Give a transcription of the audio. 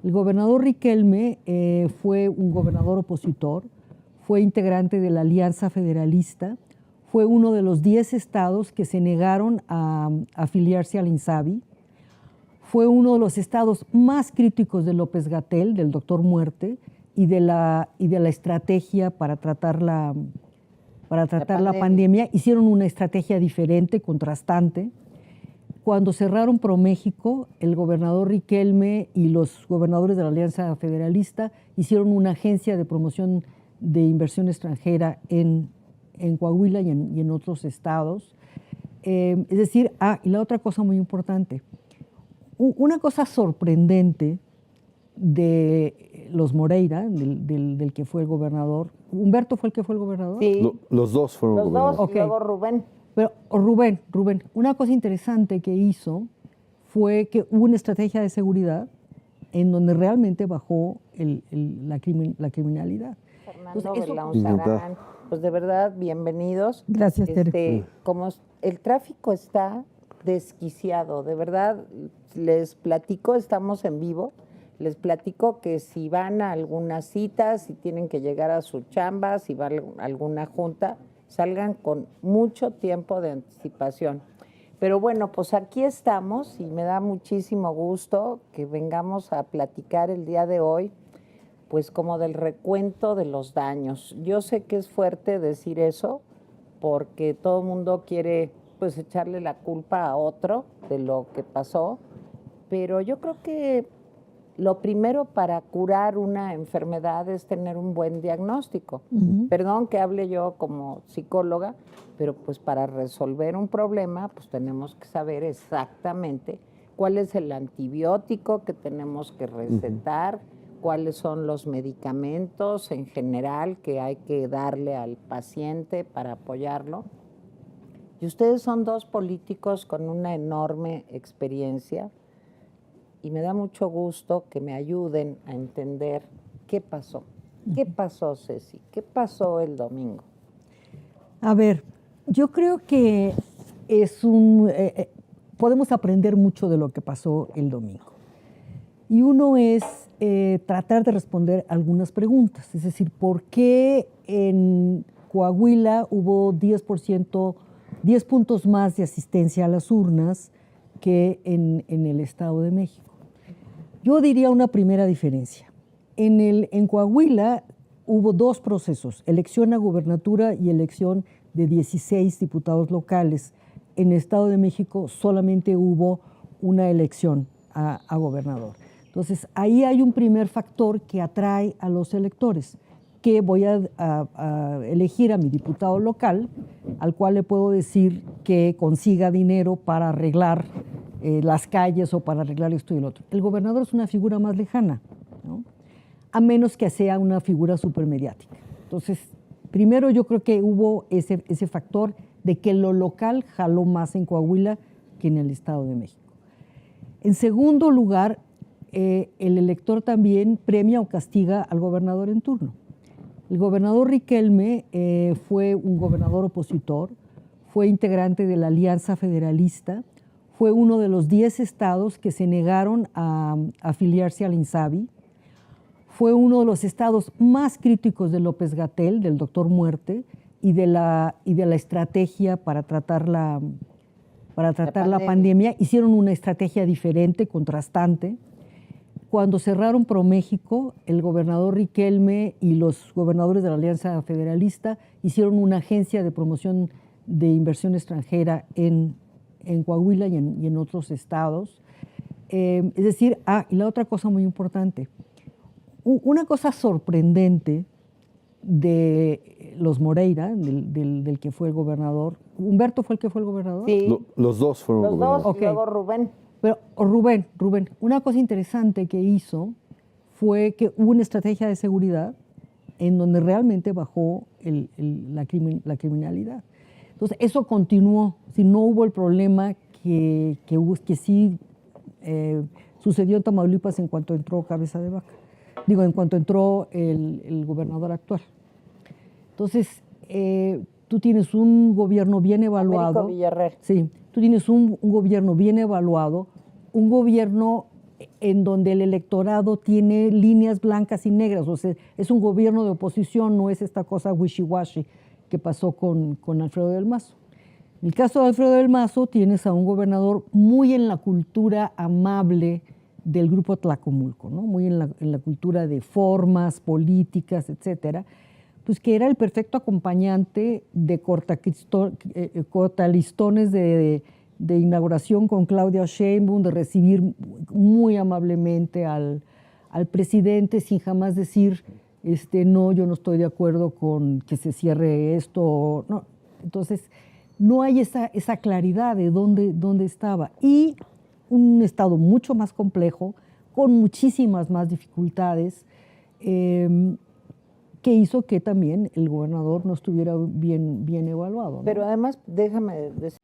El gobernador Riquelme fue un gobernador opositor, fue integrante de la Alianza Federalista, fue uno de los 10 estados que se negaron a afiliarse al INSABI, fue uno de los estados más críticos de López-Gatell, del doctor Muerte, y de la estrategia para tratar la pandemia. Hicieron una estrategia diferente, contrastante. Cuando cerraron ProMéxico, el gobernador Riquelme y los gobernadores de la Alianza Federalista hicieron una agencia de promoción de inversión extranjera en Coahuila y en otros estados. Es decir, y la otra cosa muy importante, una cosa sorprendente de los Moreira, del que fue el gobernador. ¿Humberto fue el que fue el gobernador? Sí. Los dos fueron Los gobernadores. dos, y luego Rubén. Pero Rubén, una cosa interesante que hizo fue que hubo una estrategia de seguridad en donde realmente bajó la criminalidad. Fernando Belaunzarán, pues de verdad, bienvenidos. Gracias, Tere. Como el tráfico está desquiciado, de verdad, les platico, estamos en vivo, les platico que si van a alguna cita, si tienen que llegar a su chamba, si van a alguna junta, salgan con mucho tiempo de anticipación. Pero bueno, pues aquí estamos y me da muchísimo gusto que vengamos a platicar el día de hoy, pues como del recuento de los daños. Yo sé que es fuerte decir eso porque todo el mundo quiere pues echarle la culpa a otro de lo que pasó, pero yo creo que lo primero para curar una enfermedad es tener un buen diagnóstico. Perdón que hable yo como psicóloga, pero pues para resolver un problema pues tenemos que saber exactamente cuál es el antibiótico que tenemos que recetar, cuáles son los medicamentos en general que hay que darle al paciente para apoyarlo. Y ustedes son dos políticos con una enorme experiencia y me da mucho gusto que me ayuden a entender qué pasó. ¿Qué pasó, Ceci? ¿Qué pasó el domingo? A ver, yo creo que podemos aprender mucho de lo que pasó el domingo. Y uno es tratar de responder algunas preguntas. Es decir, ¿por qué en Coahuila hubo 10 puntos más de asistencia a las urnas que en el Estado de México? Yo diría una primera diferencia. En Coahuila hubo dos procesos, elección a gubernatura y elección de 16 diputados locales. En el Estado de México solamente hubo una elección a gobernador. Entonces, ahí hay un primer factor que atrae a los electores, que voy a elegir a mi diputado local, al cual le puedo decir que consiga dinero para arreglar las calles o para arreglar esto y lo otro. El gobernador es una figura más lejana, ¿no? A menos que sea una figura supermediática. Entonces, primero yo creo que hubo ese factor de que lo local jaló más en Coahuila que en el Estado de México. En segundo lugar, el elector también premia o castiga al gobernador en turno. El gobernador Riquelme fue un gobernador opositor, fue integrante de la Alianza Federalista, fue uno de los 10 estados que se negaron a afiliarse al INSABI, fue uno de los estados más críticos de López-Gatell, del doctor Muerte, y de la estrategia para tratar la pandemia. Hicieron una estrategia diferente, contrastante. Cuando cerraron ProMéxico, el gobernador Riquelme y los gobernadores de la Alianza Federalista hicieron una agencia de promoción de inversión extranjera en Coahuila y en otros estados. Es decir, y la otra cosa muy importante, una cosa sorprendente de los Moreira, del que fue el gobernador. ¿Humberto fue el que fue el gobernador? Sí. Los dos fueron Los gobernadores. dos, y luego Rubén. Pero Rubén, una cosa interesante que hizo fue que hubo una estrategia de seguridad en donde realmente bajó la criminalidad. Entonces, eso continuó. Si no hubo el problema que sí sucedió en Tamaulipas en cuanto entró Cabeza de Vaca. Digo, en cuanto entró el gobernador actual. Entonces, tú tienes un gobierno bien evaluado. Américo Villarreal. Sí, tú tienes un gobierno bien evaluado, un gobierno en donde el electorado tiene líneas blancas y negras. O sea, es un gobierno de oposición, no es esta cosa wishy-washy que pasó con Alfredo del Mazo. En el caso de Alfredo del Mazo tienes a un gobernador muy en la cultura amable del grupo Tlacomulco, ¿no? Muy en la cultura de formas políticas, etcétera, pues que era el perfecto acompañante de cortalistones de inauguración con Claudia Sheinbaum, de recibir muy amablemente al presidente sin jamás decir, no, yo no estoy de acuerdo con que se cierre esto. No. Entonces, no hay esa claridad de dónde estaba. Y un estado mucho más complejo, con muchísimas más dificultades, que hizo que también el gobernador no estuviera bien evaluado, ¿no? Pero además, déjame decir